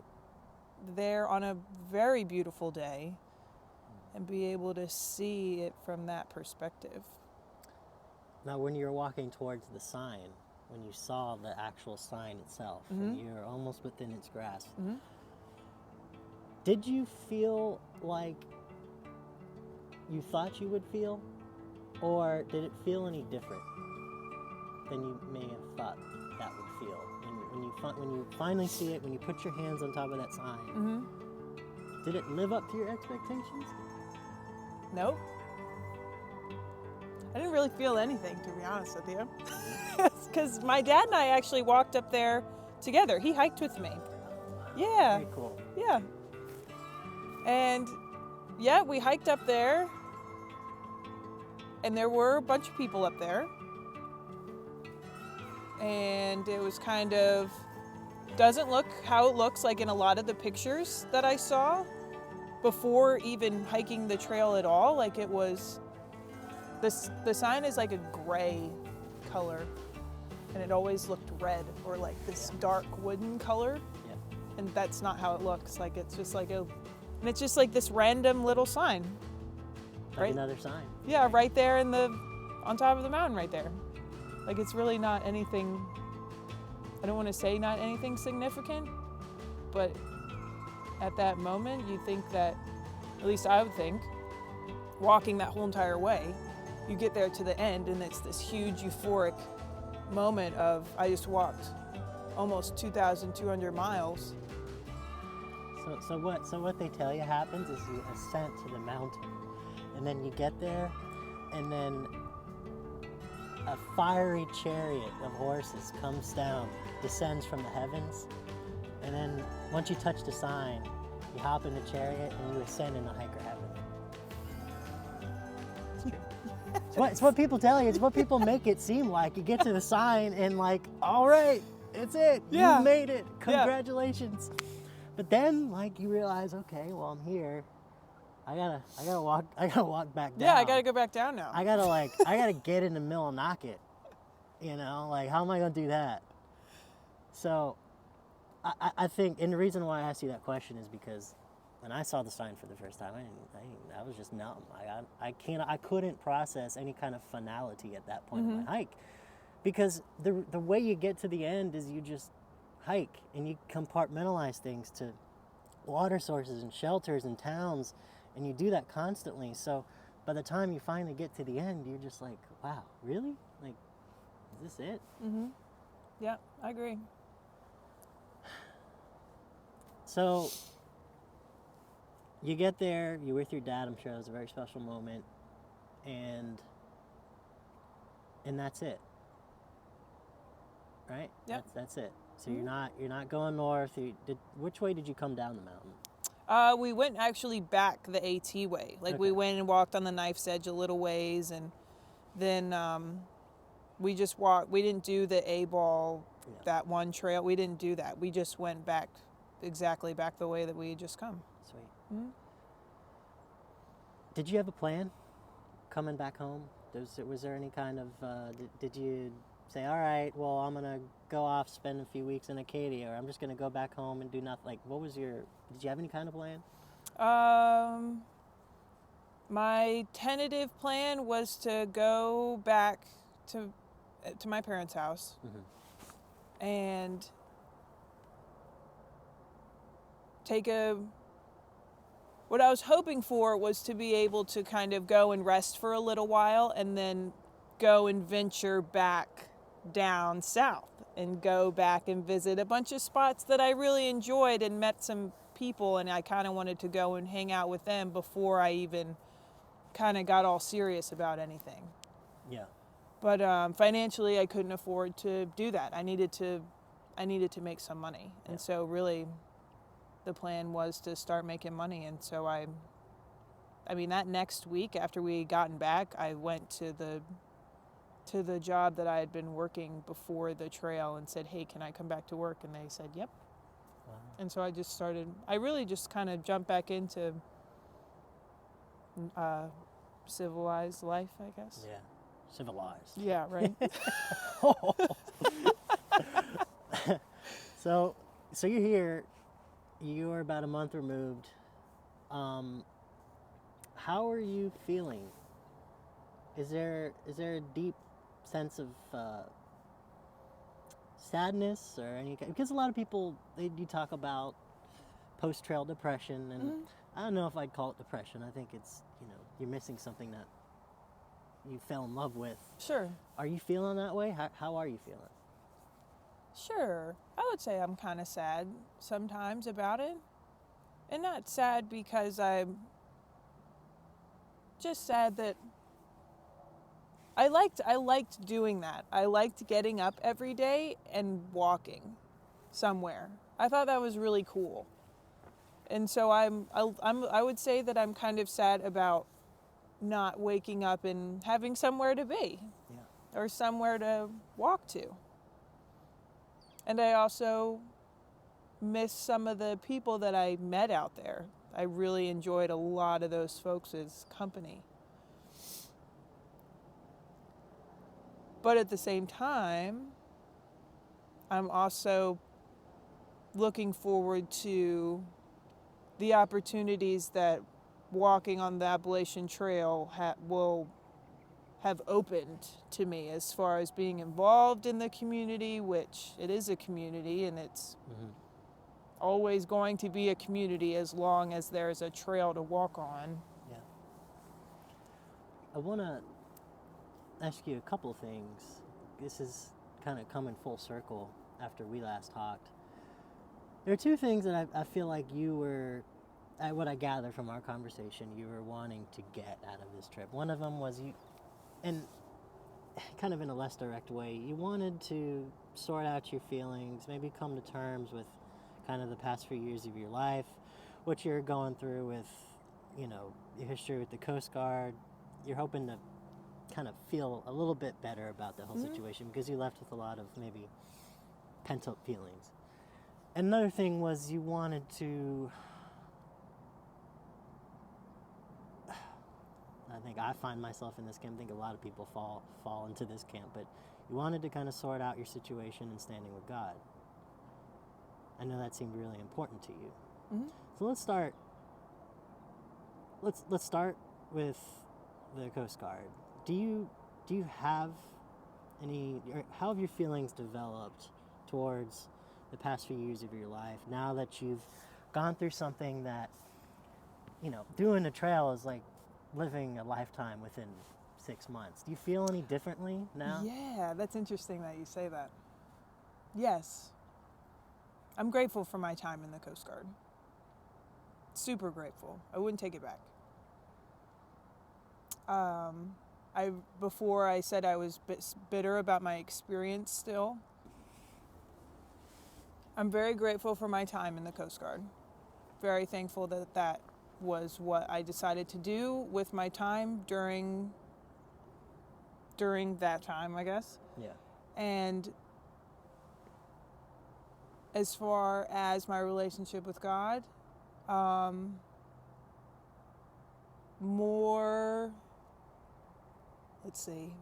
there on a very beautiful day and be able to see it from that perspective. Now, when you were walking towards the sign, when you saw the actual sign itself, and you were almost within its grasp, did you feel like you thought you would feel, or did it feel any different than you may have thought that would feel? When you finally see it, when you put your hands on top of that sign, did it live up to your expectations? Nope. I didn't really feel anything, to be honest with you. Because my dad and I actually walked up there together. He hiked with me. Yeah. Very cool. Yeah. And yeah, we hiked up there. And there were a bunch of people up there. And it was kind of, doesn't look how it looks like in a lot of the pictures that I saw before even hiking the trail at all. Like it was, the sign is like a gray color. And it always looked red or like this dark wooden color. Yeah. And that's not how it looks. Like it's just like and it's just like this random little sign. Like right? another sign. Yeah, right there on top of the mountain right there. Like it's really not anything, I don't want to say not anything significant, but at that moment you think that, at least I would think, walking that whole entire way, you get there to the end and it's this huge euphoric moment of, I just walked almost 2,200 miles. So what they tell you happens is you ascend to the mountain, and then you get there, and then a fiery chariot of horses comes down, descends from the heavens, and then once you touch the sign, you hop in the chariot and you ascend into hiker heaven. It's true. It's what people tell you. It's what people make it seem like. You get to the sign and like, all right, it's it. Yeah. You made it. Congratulations. Yeah. But then, like, you realize, okay, well, I'm here. I gotta walk back down. Yeah, I gotta go back down now. I gotta get in the middle and knock it. You know, like, how am I gonna do that? So, I think, and the reason why I asked you that question is because when I saw the sign for the first time, I was just numb. I couldn't process any kind of finality at that point in my hike, because the way you get to the end is you just hike and you compartmentalize things to water sources and shelters and towns, and you do that constantly. So by the time you finally get to the end, you're just like, wow, really? Like, is this it? Yeah, I agree. So you get there, you're with your dad, I'm sure it was a very special moment, and that's it. Right? Yep. That's it. So Mhm. you're not going north. Which way did you come down the mountain? We went actually back the AT way. Like we Okay. went and walked on the knife's edge a little ways, and then we just walked. We didn't do the A-ball, Yeah. that one trail. We didn't do that. We just went back exactly back the way that we had just come. Sweet. Mhm. Did you have a plan coming back home? Was there any kind of did you say, all right, well, I'm gonna go off, spend a few weeks in Acadia, or I'm just gonna go back home and do nothing? Like, did you have any kind of plan? My tentative plan was to go back to my parents' house, Mm-hmm. and what I was hoping for was to be able to kind of go and rest for a little while and then go and venture back down south and go back and visit a bunch of spots that I really enjoyed and met some people, and I kind of wanted to go and hang out with them before I even kind of got all serious about anything. Yeah. But financially, I couldn't afford to do that. I needed to make some money, and so really, the plan was to start making money. And so I mean, that next week after we had gotten back, I went to the job that I had been working before the trail and said, "Hey, can I come back to work?" And they said, "Yep." Wow. And so I really just kind of jumped back into civilized life, I guess. Yeah. Civilized. Yeah, right. So you're here. You're about a month removed. How are you feeling? Is there a deep sense of sadness or any? Because a lot of people you talk about post-trail depression, and Mhm. I don't know if I'd call it depression. I think it's you're missing something that you fell in love with. Sure. Are you feeling that way? How are you feeling? Sure. I would say I'm kind of sad sometimes about it. And not sad because I'm just sad that I liked doing that. I liked getting up every day and walking somewhere. I thought that was really cool. And so I would say that I'm kind of sad about not waking up and having somewhere to be. Yeah. Or somewhere to walk to. And I also miss some of the people that I met out there. I really enjoyed a lot of those folks' company. But at the same time, I'm also looking forward to the opportunities that walking on the Appalachian Trail will have opened to me as far as being involved in the community, which it is a community, and it's always going to be a community as long as there's a trail to walk on. Yeah. I want to ask you a couple things. This is kind of coming full circle after we last talked. There are two things that I feel like you were, what I gather from our conversation, you were wanting to get out of this trip. One of them was and kind of in a less direct way, you wanted to sort out your feelings, maybe come to terms with kind of the past few years of your life, what you're going through with, your history with the Coast Guard. You're hoping to kind of feel a little bit better about the whole situation because you left with a lot of maybe pent-up feelings. Another thing was you wanted to, I think I find myself in this camp. I think a lot of people fall into this camp, but you wanted to kind of sort out your situation and standing with God. I know that seemed really important to you. Mm-hmm. So let's start. Let's start with the Coast Guard. Do you have any? Or how have your feelings developed towards the past few years of your life? Now that you've gone through something that, doing a trail is like living a lifetime within 6 months. Do you feel any differently now? Yeah, that's interesting that you say that. Yes. I'm grateful for my time in the Coast Guard. Super grateful. I wouldn't take it back. Before I said I was bitter about my experience still. I'm very grateful for my time in the Coast Guard. Very thankful that that was what I decided to do with my time during that time, I guess. Yeah. And as far as my relationship with God, let's see.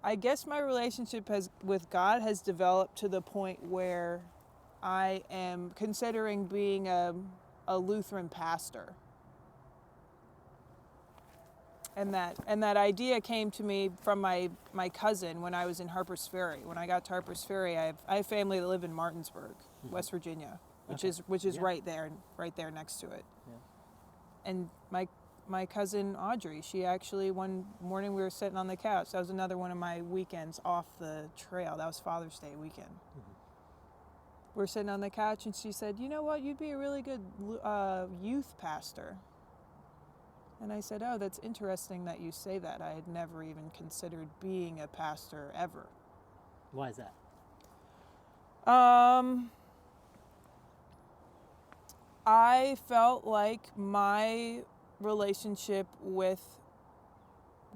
I guess my relationship with God has developed to the point where I am considering being a Lutheran pastor. And that idea came to me from my cousin when I was in Harpers Ferry. When I got to Harpers Ferry, I have family that live in Martinsburg, West Virginia, which is right there next to it. Yeah. And my cousin Audrey, she actually, one morning we were sitting on the couch. That was another one of my weekends off the trail. That was Father's Day weekend. We were sitting on the couch and she said, "You know what? You'd be a really good youth pastor." And I said, "Oh, that's interesting that you say that. I had never even considered being a pastor ever." Why is that? I felt like my relationship with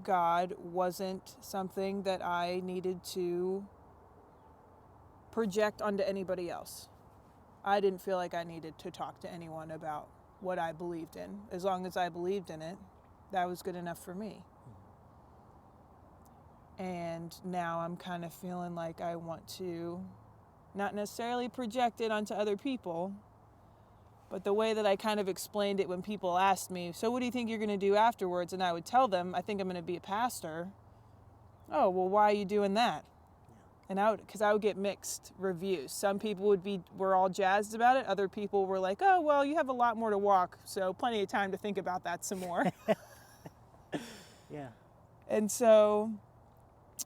God wasn't something that I needed to project onto anybody else. I didn't feel like I needed to talk to anyone about what I believed in. As long as I believed in it, that was good enough for me. And now I'm kind of feeling like I want to not necessarily project it onto other people, but the way that I kind of explained it when people asked me, "So what do you think you're going to do afterwards?" And I would tell them, "I think I'm going to be a pastor." "Oh, well, why are you doing that?" And because I would get mixed reviews. Some people were all jazzed about it. Other people were like, "Oh, well, you have a lot more to walk, so plenty of time to think about that some more." Yeah. And so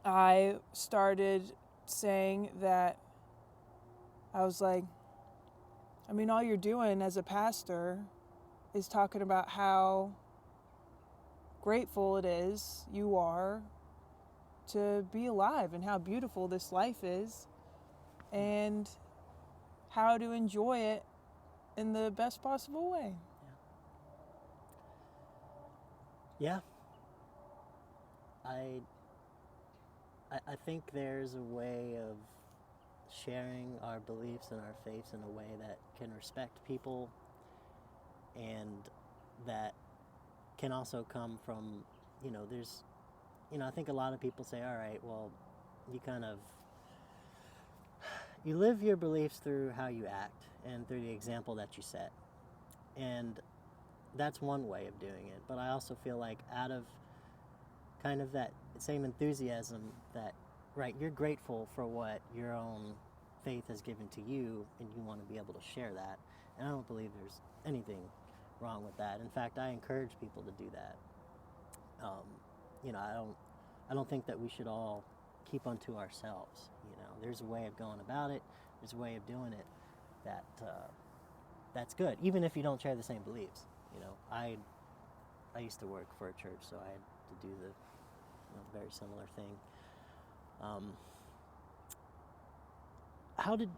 I started saying that I was like, I mean, all you're doing as a pastor is talking about how grateful it is you are to be alive and how beautiful this life is and how to enjoy it in the best possible way. Yeah. I think there's a way of sharing our beliefs and our faiths in a way that can respect people and that can also come from, I think a lot of people say, all right, well, you live your beliefs through how you act and through the example that you set. And that's one way of doing it. But I also feel like out of kind of that same enthusiasm that, right, you're grateful for what your own faith has given to you and you want to be able to share that. And I don't believe there's anything wrong with that. In fact, I encourage people to do that. I don't think that we should all keep unto ourselves. There's a way of going about it. There's a way of doing it that's good, even if you don't share the same beliefs. I used to work for a church, so I had to do the very similar thing. How did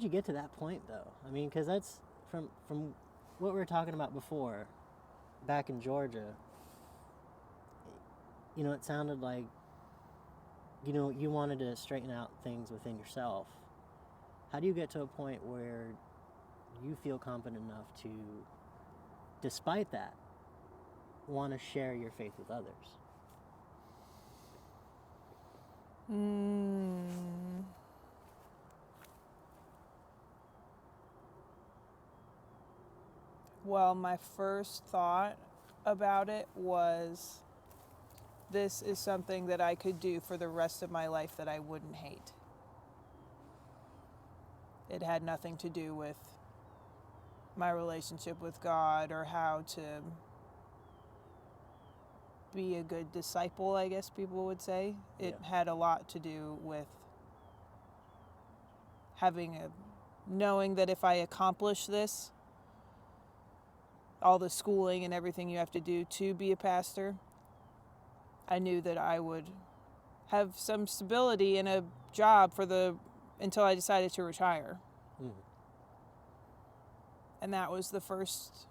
you get to that point though? I mean, because that's from what we were talking about before, back in Georgia. It sounded like you wanted to straighten out things within yourself. How do you get to a point where you feel confident enough to, despite that, want to share your faith with others? Well, my first thought about it was, this is something that I could do for the rest of my life that I wouldn't hate. It had nothing to do with my relationship with God or how to be a good disciple, I guess people would say. It had a lot to do with knowing that if I accomplish this, all the schooling and everything you have to do to be a pastor, I knew that I would have some stability in a job until I decided to retire. Mm. And that was the first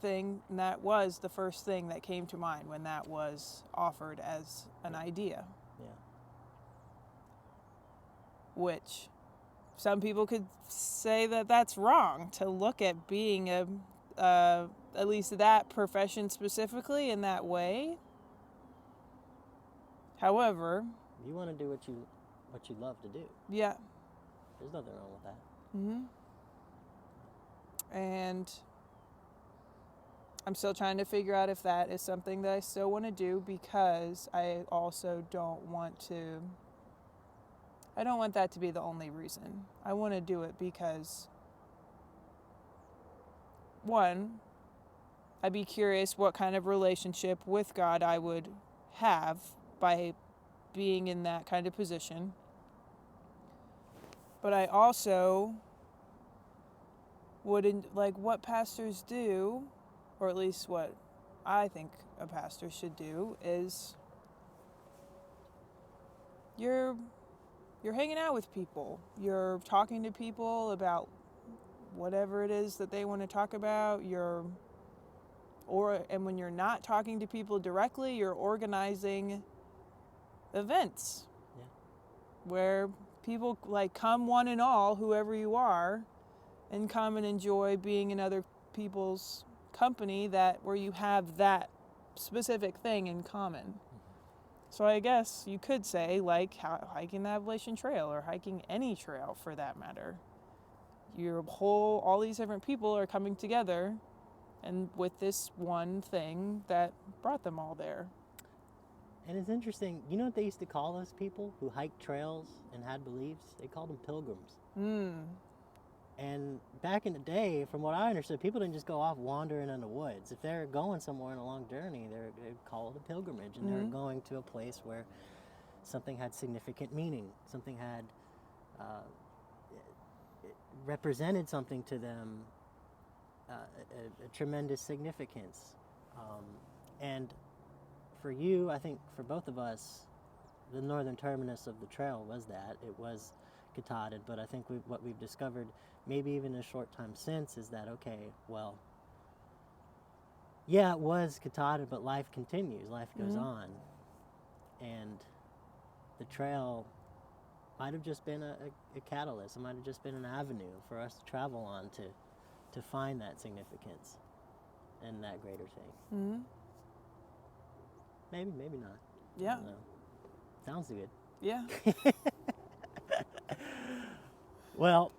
thing, and that was the first thing that came to mind when that was offered as an idea. Yeah. Which some people could say that that's wrong, to look at being at least that profession specifically in that way. However, You want to do what you love to do. yeah. There's nothing wrong with that. Mm-hmm. And I'm still trying to figure out if that is something that I still want to do, because I also don't want that to be the only reason. I want to do it because, one, I'd be curious what kind of relationship with God I would have by being in that kind of position. But I also wouldn't, like what pastors do, or at least what I think a pastor should do, is you're hanging out with people. You're talking to people about whatever it is that they want to talk about. And when you're not talking to people directly, you're organizing events. Yeah. Where people come one and all, whoever you are, and come and enjoy being in other people's company where you have that specific thing in common. Mm-hmm. So I guess you could say hiking the Appalachian Trail, or hiking any trail for that matter. All these different people are coming together, and with this one thing that brought them all there. And it's interesting, you know what they used to call those people who hiked trails and had beliefs? They called them pilgrims. And back in the day, from what I understood, people didn't just go off wandering in the woods. If they're going somewhere on a long journey, they'd call it a pilgrimage, and they're going to a place where something had significant meaning, something had it represented something to them, a tremendous significance. And for you, I think for both of us, the northern terminus of the trail was that. It was Katahdin, but I think what we've discovered, maybe even a short time since, is that, okay, well, yeah, it was Katahdin, but life continues, life goes on. And the trail might have just been a catalyst. It might have just been an avenue for us to travel on to find that significance and that greater thing. Mm-hmm. Maybe not. Yeah. I don't know. Sounds good. Yeah. Well,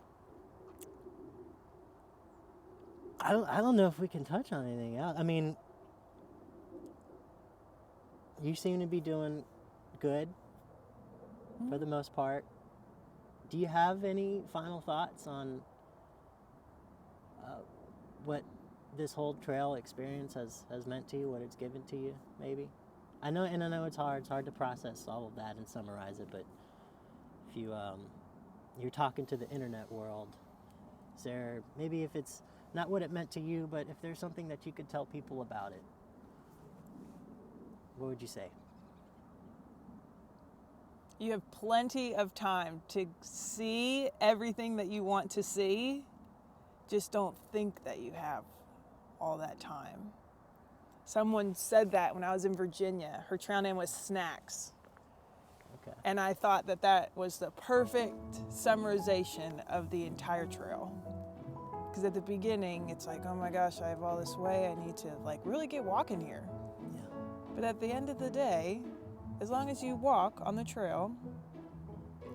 I don't know if we can touch on anything else. I mean, you seem to be doing good for the most part. Do you have any final thoughts on what this whole trail experience has meant to you, what it's given to you, maybe? I know it's hard to process all of that and summarize it, but if you're talking to the internet world, is there, maybe if it's not what it meant to you, but if there's something that you could tell people about it, what would you say? You have plenty of time to see everything that you want to see. Just don't think that you have all that time. Someone said that when I was in Virginia. Her trail name was Snacks. Okay. And I thought that was the perfect summarization of the entire trail. Because at the beginning, it's like, oh my gosh, I have all this way. I need to really get walking here. Yeah. But at the end of the day, as long as you walk on the trail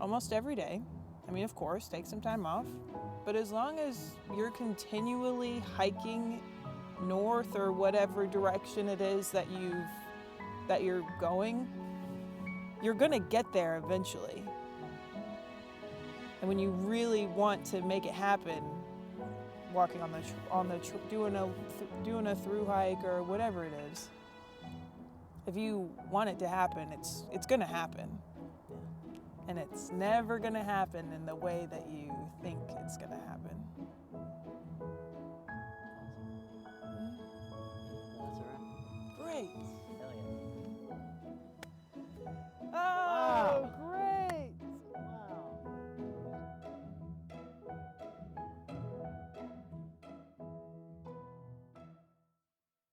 almost every day, I mean, of course, take some time off, but as long as you're continually hiking north or whatever direction it is that you're going, you're gonna get there eventually. And when you really want to make it happen, walking doing a through hike or whatever it is, if you want it to happen, it's gonna happen. Yeah. And it's never gonna happen in the way that you think it's gonna happen. That's all right. Great.